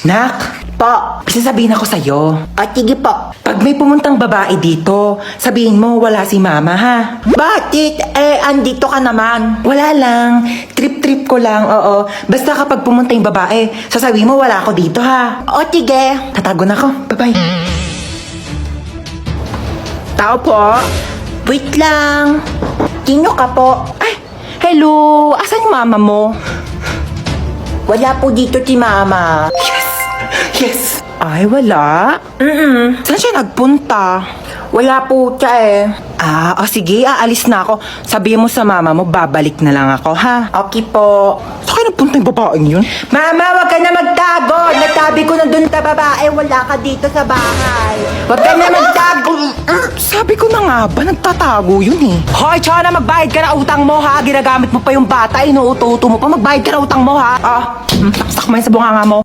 Nak, Po. sasabihin ako sa'yo. O, sige po. Pag may pumuntang babae dito, sabihin mo wala si mama ha. Bakit? Andito ka naman. Wala lang. Trip-trip ko lang, oo. Basta kapag pumunta yung babae, sasabihin mo wala ako dito ha. O, sige. Tatago na ako. Bye-bye. Tao po. Wait lang. Sino ka po? Ay, hello. Asan yung mama mo? Wala po dito si Mama. Yes. Ay, wala. Saan siya nagpunta? Wala po siya eh. Sige, aalis na ako. Sabihin mo sa mama mo, babalik na lang ako, ha? Okay po. Saan kayo nagpunta yung babaeng yun? Mama, wag ka na magtago. Nagsabi ko na dun sa babae, wala ka dito sa bahay. Wag ka na magtago. Sabi ko na nga ba, nagtatago yun eh. Hoy, Chana, magbayad ka na utang mo, ha? Ginagamit mo pa yung bata, inuuto-uto mo pa. Magbayad ka na utang mo, ha? Saksak mo yun sa bunganga mo.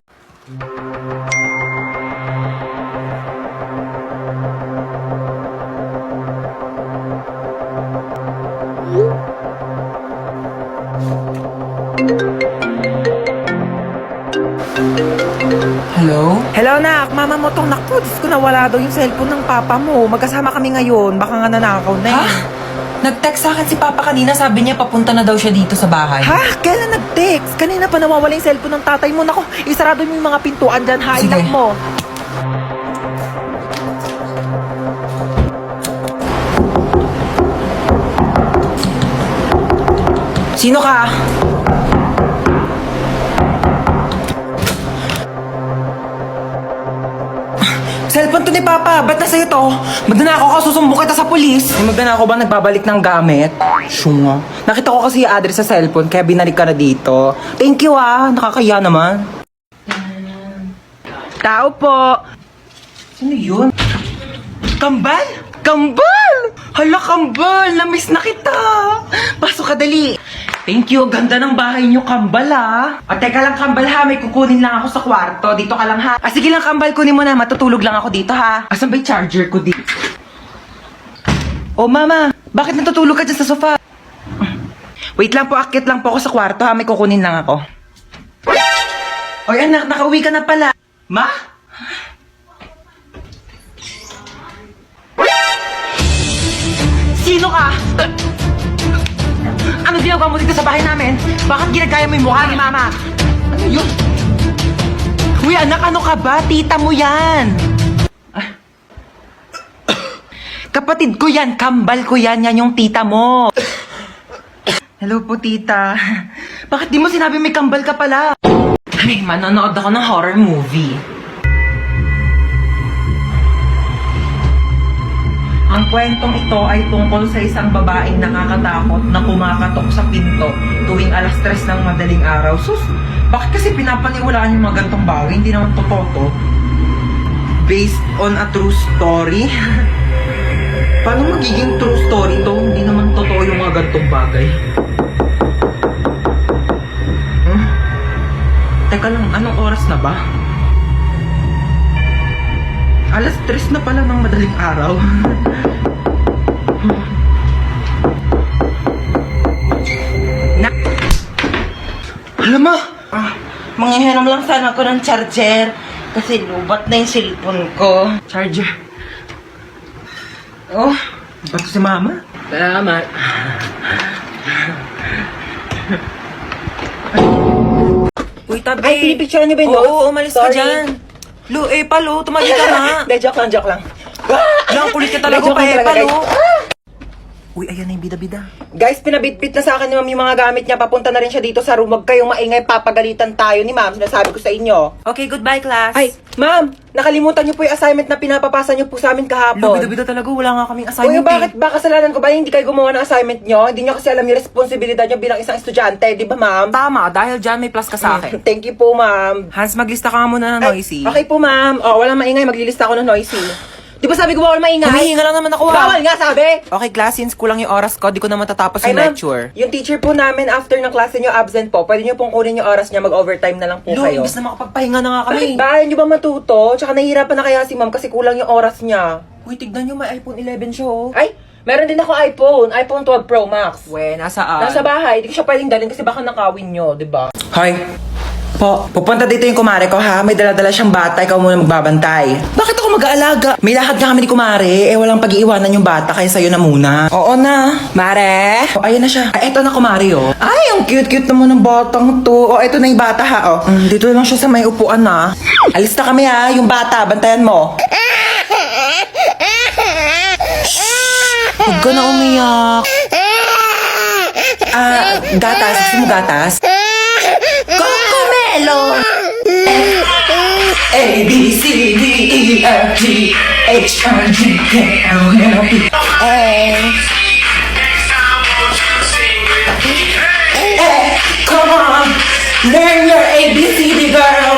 Hello? Hello, nak. Mama mo tong naku. Diyos ko, nawala daw yung cellphone ng papa mo. Magkasama kami ngayon. Baka nga nanakaw na Ha? eh. Nag-text sa akin si Papa kanina, sabi niya papunta na daw siya dito sa bahay. Ha? Kailan nag-text? Kanina pa nawawala yung cellphone ng tatay mo. Naku, isarado mo yung mga pintuan dyan, ha? Sige. Inak mo. Sino ka? Cellphone to ni Papa. Ba't nasa to? Magnanakaw ka, susumbong kita sa polis. May magnanakaw ba nagbabalik ng gamit? Syunga. Nakita ko kasi yung address sa cellphone, kaya binalik ka na dito. Thank you nakakaya naman. Tao po. Sino yun? Kambal? Kambal! Hala, Kambal! Namiss na kita! Pasok ka, dali! Thank you. Ganda ng bahay niyo, Kambal, ha? Teka lang, Kambal, ha? May kukunin lang ako sa kwarto. Dito ka lang, ha? Sige lang, Kambal. Kunin mo na. Matutulog lang ako dito, ha? Asan ba yung charger ko dito? Oh, Mama. Bakit natutulog ka dyan sa sofa? Wait lang po. Akit lang po ako sa kwarto, ha? May kukunin lang ako. Oy, anak. Nakauwi ka na pala. Ma? Sino ka? Ano ginagawa mo dito sa bahay namin? Bakit ginagaya mo yung mukha ni Mama? Ano yun? Uy, anak, ano ka ba? Tita mo yan. Kapatid ko yan. Kambal ko yan. Yan yung tita mo. Hello po, tita. Bakit di mo sinabi may kambal ka pala? Ay, manonood ako ng horror movie. Ang kwentong ito ay tungkol sa isang babaeng nakakatakot na kumakatok sa pinto tuwing alas 3 ng madaling araw. Sus, bakit kasi pinapaniwalaan yung mga gantong bagay? Hindi naman totoo to. Based on a true story? Paano magiging true story to? Hindi naman totoo yung mga gantong bagay. Teka lang, anong oras na ba? Alas 3 na pala ng madaling araw. Alam mo, Manghihiram lang sana ako ng charger. Kasi lubat na yung cellphone ko. charger. Oh, ba't si Mama? Salamat. Uy, tabi. Ay, pinipicture niyo ba yun? Oo, umalis ka Sorry. dyan. Palo, tumagi ka na. Hindi, joke lang. Lang, kulit ka talaga, Joke lang talaga, Palo. guys. Uy, ayan na yung bida-bida. Guys, pinabitbit na sa akin ni Ma'am yung mga gamit niya. Papunta na rin siya dito sa room. Huwag kayong maingay. Papagalitan tayo ni Ma'am. Sinasabi ko sa inyo. Okay, goodbye, class. Ay, Ma'am, nakalimutan niyo po yung assignment na pinapapasa niyo po sa amin Lo, kahapon. bida-bida talaga. Wala nga kaming Uy, assignment bakit ba kasalanan ko ba hindi kayo gumawa ng assignment niyo? Hindi niyo kasi alam yung responsibilidad niyo bilang isang estudyante, di ba, Ma'am? Tama, dahil dyan may plus ka sa akin. Thank you po, Ma'am. Hans, maglista ka nga muna ng noisy. Okay po, Ma'am. Oh, walang maingay. Maglilista ako ng noisy. Di ba sabi ko bawal maingay? Humihinga lang naman ako, Bawal nga, sabi! Okay, class, since kulang yung oras ko, di ko naman tatapos Ay, yung ma'am, lecture. yung teacher po namin after ng klase niyo absent po. Pwede niyo pong kunin yung oras niya, mag-overtime na lang po Lo, kayo. imbis na makapagpahinga na nga kami. Bakit ba? Ayaw niyo ba matuto? Tsaka nahihirapan na kaya si ma'am kasi kulang yung oras niya. Uy, tignan nyo, may iPhone 11 siya, oh. Ay, meron din ako iPhone 12 Pro Max. We, nasaan? Nasa bahay, hindi ko siya pwedeng dalhin kasi baka nakawin niyo, di ba? Hi. Po, pupunta dito yung kumare ko ha. May dala-dala siyang bata, ikaw muna magbabantay. Bakit ako mag-aalaga? May lakad nga kami ni kumare. Walang pag-iiwanan yung bata, kaya sa'yo na muna. Oo na. Mare? Oh, ayan na siya. Ay, eto na kumare oh. Ay, ang cute-cute naman ng batang to. Oh, eto na yung bata ha oh. Dito lang siya sa may upuan na. Alis na kami ha, yung bata, bantayan mo. Huwag ka na umiyak. Gatas. Gusto mo gatas? Cocomelo! A, B, C, D, E, F, G, H, I, J, K, L, M, N, O, P, come on! Learn your ABCD, girl!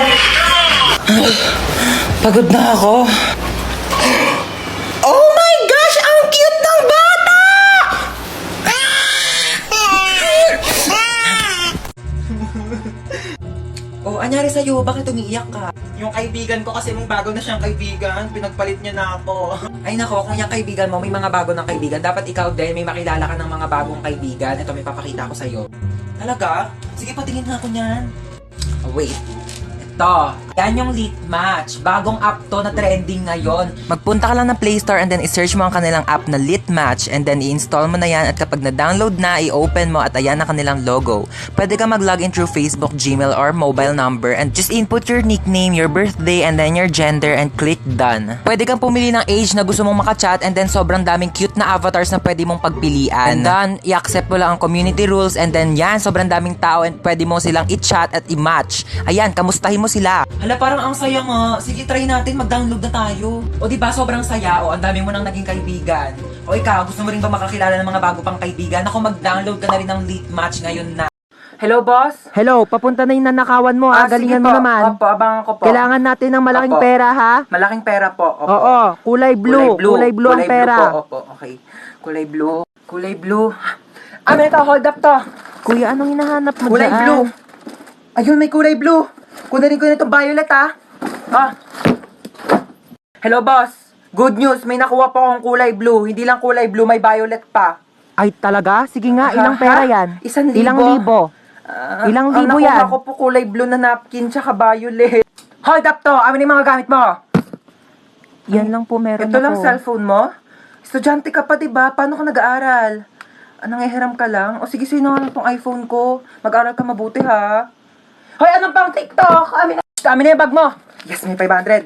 Pagod na ako. Oh my gosh! Ang cute ng bata! Oh, anyari sa'yo? Bakit umiiyak ka? Yung kaibigan ko kasi mong bago na siyang kaibigan, pinagpalit niya na ako. Ay nako, kung yung kaibigan mo, may mga bago ng kaibigan, dapat ikaw din, may makilala ka ng mga bagong kaibigan. Ito, may papakita ko sa'yo. Talaga? Sige, patingin nga ako niyan. Oh, wait. Ito. Yan yung Lit Match. Bagong app to na trending ngayon. Magpunta ka lang ng Play Store and then i-search mo ang kanilang app na Lit Match and then i-install mo na yan at kapag na-download na, i-open mo at ayan na kanilang logo. Pwede ka mag-login through Facebook, Gmail, or mobile number and just input your nickname, your birthday, and then your gender and click done. Pwede kang pumili ng age na gusto mong makachat and then sobrang daming cute na avatars na pwede mong pagpilian. And then, i-accept mo lang ang community rules and then yan, sobrang daming tao and pwede mo silang i-chat at i-match. Ayan, kamustahin mo sila. Hala, parang ang saya nga. Sige, try natin. Mag-download na tayo. O diba, sobrang saya. O, ang dami mo nang naging kaibigan. O ikaw, gusto mo rin ba makakilala ng mga bago pang kaibigan? Ako, mag-download ka na rin ng Lit Match ngayon na. Hello, boss? Hello, papunta na yung nanakawan mo galingan sige mo po. naman. Opo, abangan ko po. Kailangan natin ng malaking Opo. pera ha. Malaking pera po. Opo. Oo, kulay blue. Kulay blue ang pera. Po. Opo, okay. Kulay blue. Kulay blue. Ito, hold up to. Kuya, anong hinahanap mo Kulay dyan? blue. Ayun, may kulay blue. Kunin ko na itong violet, Hello, boss. Good news, may nakuha po akong kulay blue. Hindi lang kulay blue, may violet pa. Ay, talaga? Sige nga, ilang Ha? pera yan? 1,000. Ilang libo? Ilang libo ang yan? nakuha ko po kulay blue na napkin tsaka violet. Hold up to. Amin yung mga gamit mo. Yan lang po meron Ito ako. lang cellphone mo? Estudyante ka pa, diba? Paano ka nag-aaral? Nangihiram ka lang? O sige, sino nga lang tong iPhone ko? Mag-aaral ka mabuti, ha? Hoy, anong pang TikTok? Amin na yung bag mo. Yes, may 500.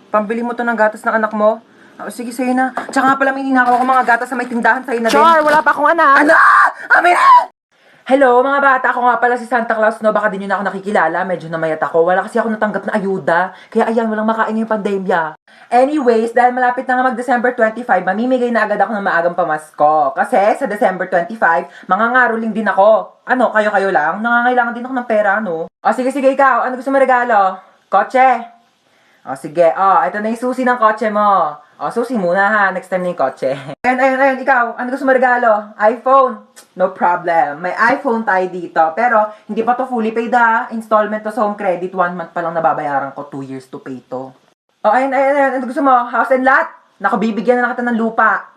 Pambili mo to ng gatas ng anak mo? O sige, sa'yo na. Tsaka nga pala may ninakaw ko mga gatas sa may tindahan sa'yo na din. Char, wala pa akong anak. Ano? Amin na! Hello, mga bata. Ako nga pala si Santa Claus, no? Baka din yun ako nakikilala. Medyo namayat ako. Wala kasi ako natanggap na ayuda. Kaya ayan, walang makain ngayong pandemya. Anyways, dahil malapit na nga mag-December 25, mamimigay na agad ako ng maagang pamasko. Kasi sa December 25, mangangaroling din ako. Ano, kayo-kayo lang? Nangangailangan din ako ng pera, no? O sige, ikaw. Ano gusto mo regalo? Kotse? O sige, ito na yung susi ng kotse mo. O, susi muna ha. Next time na yung kotse. Ayun, ikaw. Ano gusto mo regalo? iPhone? No problem. May iPhone tayo dito. Pero, hindi pa to fully paid ha. Installment to sa home credit. 1 month pa lang nababayaran ko. 2 years to pay to. O, ayun. Ano gusto mo? House and lot? Naku, bibigyan na kita ng lupa.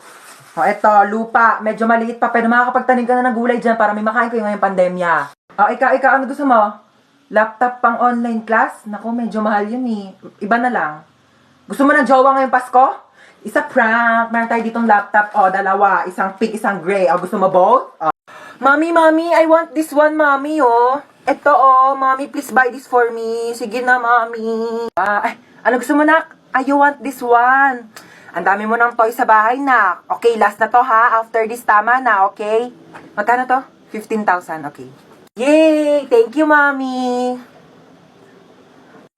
O, eto, lupa. Medyo maliit pa. Pero makakapagtanim ka na ng gulay dyan para may makain kayo ngayong pandemya. O, ikaw. Ano gusto mo? Laptop pang online class? Naku, medyo mahal yun eh. Iba na lang. Gusto mo ng jowa ngayong Pasko? Isa prank. Meron tayo ditong laptop. O, dalawa. Isang pink, isang gray. O, gusto mo both? O. Mommy, I want this one, mommy, Ito, mommy, please buy this for me. Sige na, mommy. Ano gusto mo, nak? I want this one. Ang dami mo ng toy sa bahay, nak. Okay, last na to, ha? After this, tama na, okay? Magkano to? 15,000, okay. Yay! Thank you, mommy.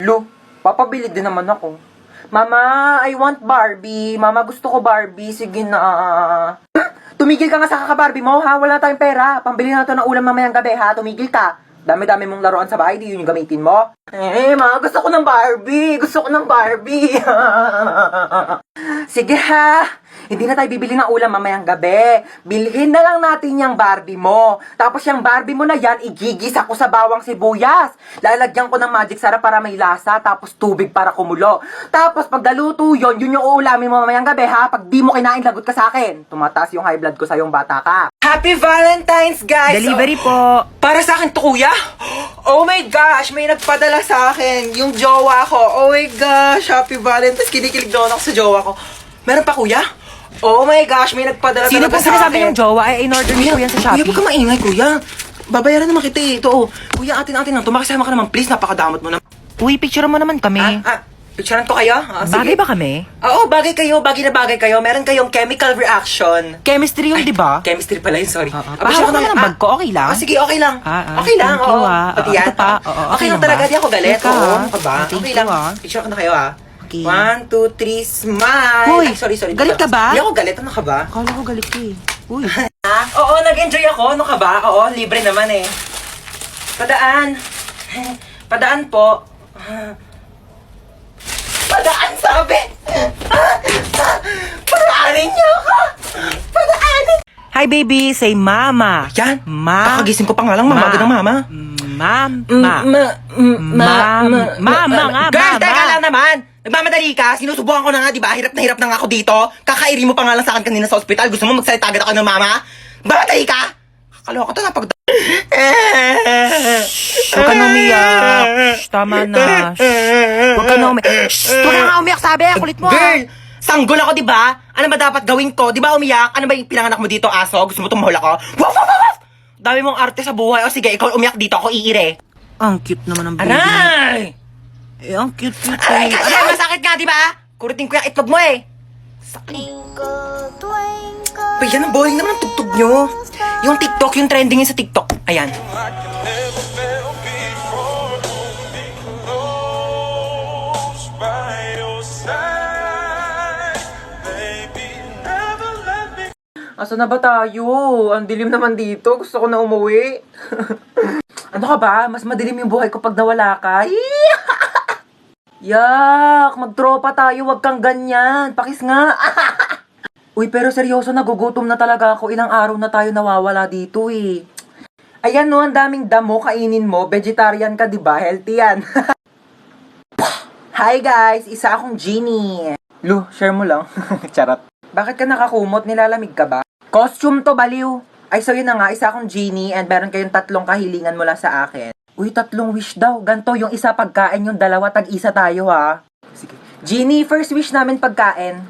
Lu, papabili din naman ako. Mama, I want Barbie. Mama, gusto ko Barbie. Sige na. Tumigil ka nga sa kaka-Barbie mo, ha? Wala tayong pera. Pambili na to ng ulam mamayang gabi, ha? Tumigil ka. Dami-dami mong laruan sa bahay, di yun yung gamitin mo. Ma, gusto ko ng Barbie. Gusto ko ng Barbie. Sige, ha? Hindi na tayo bibili ng ulam mamayang gabi. Bilhin na lang natin yung Barbie mo. Tapos yung Barbie mo na yan, igigis ako sa bawang sibuyas. Lalagyan ko ng magic sarap para may lasa, tapos tubig para kumulo. Tapos pag naluto yun yung uulamin mo mamayang gabi, ha? Pag di mo kinain, lagot ka sa akin. Tumataas yung high blood ko sa yung bata ka. Ha? Happy Valentine's, guys! Delivery po. Para sa akin to, kuya? Oh my gosh, may nagpadala sa akin. Yung jowa ko. Oh my gosh, Happy Valentine's. Kinikilig doon ako sa jowa ko. Meron pa, kuya? Oh my gosh, may nagpadala Sino po talaga sa sinasabi akin. yung jowa? Ay, in-order niyo po yan sa Kuya, Shopee. huwag ka maingay, kuya. Babayaran naman kita eh. Ito, oh. Kuya, atin-atin lang. Tumakisama ka naman, please. Napakadamot mo na. Uy, picture mo naman kami. Picturean ko kayo? Sige. Bagay ba kami? Oo, bagay kayo. Bagay na bagay kayo. Meron kayong chemical reaction. Chemistry yung, di ba? Chemistry pala yun, sorry. Pahawak naman ang bag ko, okay lang? Sige, okay lang. Okay lang, thank you, oo. ah. Pati Oo, yan. ito pa. Oo, Okay okay lang lang talaga, ba? di ako galit. Teka, Oo, ano ka ba? thank Okay you, lang. ah. Picture ko na kayo, ah. Okay. 1, 2, 3, smile. Hoy, Ay, sorry. galit ka ba? Hindi ako galit. Ano ka ba? Akala ko galit ka eh. Uy. Oo, nag-enjoy ako. Ano ka ba? Oo, libre naman eh. Padaan. Padaan po. Padaan, sabi. Padaanin niyo ako. Padaanin. Hi, baby. Say mama. Yan. Ma. Kakagising ko pa nga lang, mamaga ng mama. Mama nga, Girl, mama. teka lang naman. Nagmamadali ka. Sinusubukan ko na nga, di ba? Hirap na nga ako dito. Kakairi mo pa nga lang sa akin kanina sa ospital. Gusto mo magsalita agad ako ng mama? Mamadali ka. Kakaloka to napag... Huwag ka na umiyak. Shh, tama na. Shh. Huwag ka na umiyak. Shh, huwag ka nga umiyak, sabi. Kulit mo. Girl, sanggol ako, di ba? Ano ba dapat gawin ko? Di ba umiyak? Ano ba yung pinanganak mo dito, aso? Gusto mo tumahol ako? Waf, waf, waf, waf! Dami mong arte sa buhay. O sige, ikaw umiyak dito. Ako iire. Ang cute naman ng baby. Aray! Eh, ang cute-cute Aray, eh. kasi masakit nga, di ba? Kuritin ko yung itlog mo eh. Uy, yan ang boring naman ang tugtog nyo. Yung TikTok, yung trending yun sa TikTok. Ayan. Asa na ba tayo? Ang dilim naman dito. Gusto ko na umuwi. Ano ka ba? Mas madilim yung buhay ko pag nawala ka. Yak! Magtropa tayo. Wag kang ganyan. Pakis nga. Uy, pero seryoso, nagugutom na talaga ako. Ilang araw na tayo nawawala dito eh. Ayan no, ang daming damo kainin mo. Vegetarian ka, di ba? Healthy yan. Hi guys! Isa akong genie. Lu, share mo lang. Charot. Bakit ka nakakumot? Nilalamig ka ba? Costume to, baliw. Ay, so yun na nga, isa akong genie and meron kayong 3 kahilingan mula sa akin. Uy, 3 wish daw. Ganto, yung isa pagkain, yung 2, tag-isa tayo ha. Sige. Genie, first wish namin pagkain.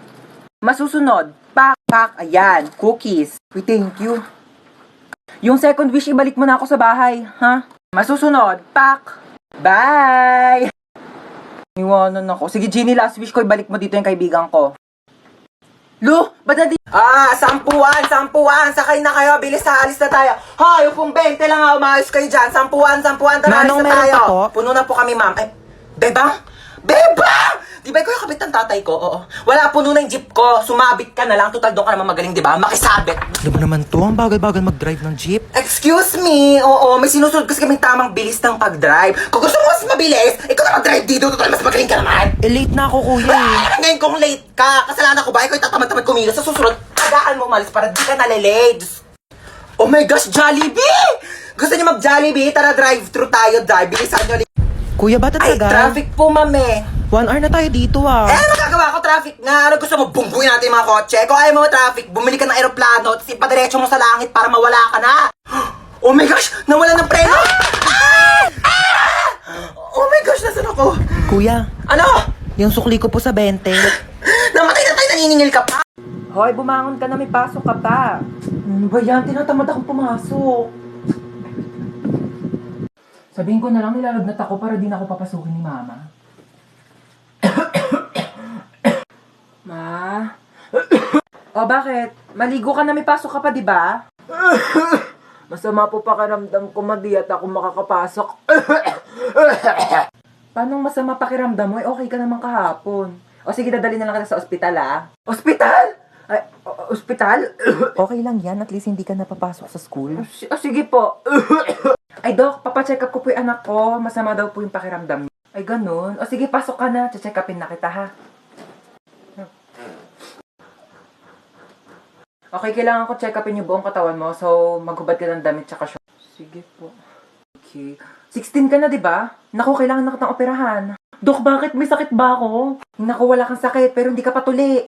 Masusunod, pak, ayan, cookies. Uy, thank you. Yung second wish, ibalik mo na ako sa bahay, ha? Masusunod, pak, bye! Iwanan ako. Sige, Genie, last wish ko, ibalik mo dito yung kaibigan ko. Lu, ba't nandito? Sampuan! Sakay na kayo, bilis na, alis na tayo. Hoy, upong 20 lang ha, umayos kayo dyan. Sampuan, tara, alis Manong, na meron tayo. pa po? Puno na po kami, ma'am. Ay, bebang? Bebang! Di ba ikaw yung kabit ng tatay ko? Oo. Wala, puno na yung jeep ko. Sumabit ka na lang. Total, doon ka naman magaling, di ba? Makisabit. Ano ba naman to? Ang bagal-bagal mag-drive ng jeep. Excuse me. Oo, may sinusunod kasi kaming tamang bilis ng pag-drive. Kung gusto mo mas mabilis, ikaw na mag-drive dito. Total, mas magaling ka naman. Eh, late na ako, kuya eh. Ngayon kung late ka, kasalanan ko ba? Ikaw yung tatamad-tamad kumilos. Sa susunod, tagaan mo umalis para di ka nalilate. Oh my gosh, Jollibee! Gusto niyo mag-Jollibee? Tara, drive-thru tayo, drive. Bilisan nyo. Kuya, ba't Ay, tagal? traffic po, mame. 1 hour na tayo dito ah. Eh, magagawa ko traffic nga. Ano gusto mo? Bumbuin natin yung mga kotse. Kung ayaw mo traffic, bumili ka ng aeroplano, tapos ipadiretso mo sa langit para mawala ka na. Oh my gosh! Nawala ng preno! Oh my gosh! Nasaan ako? Kuya, Ano? yung sukli ko po sa 20. Namatay na tayo, naniningil ka pa? Hoy, bumangon ka na, may pasok ka pa. Ano ba yan? Tinatamad akong pumasok. Sabihin ko na lang, nilalagnat ako para di na ako papasukin ni Mama. Ma? O, bakit? Maligo ka na, may pasok ka pa, di ba? Masama po pakiramdam ko, madi at ako makakapasok. Paano masama pakiramdam mo? Eh, okay ka naman kahapon. O sige, dadali na lang kita sa ospital, ah. Ospital? Ay, ospital? Okay lang yan, at least hindi ka napapasok sa school. Sige po. Ay, Dok, papacheck up ko po yung anak ko. Masama daw po yung pakiramdam niya. Ay, ganun. O sige, pasok ka na. Check upin na kita, ha? Okay, kailangan ko check upin yung buong katawan mo. So, maghubad ka ng damit tsaka short. Sige po. Okay. 16 ka na, di ba? Naku, kailangan na kitang operahan. Dok, bakit? May sakit ba ako? Naku, wala kang sakit, pero hindi ka patuli.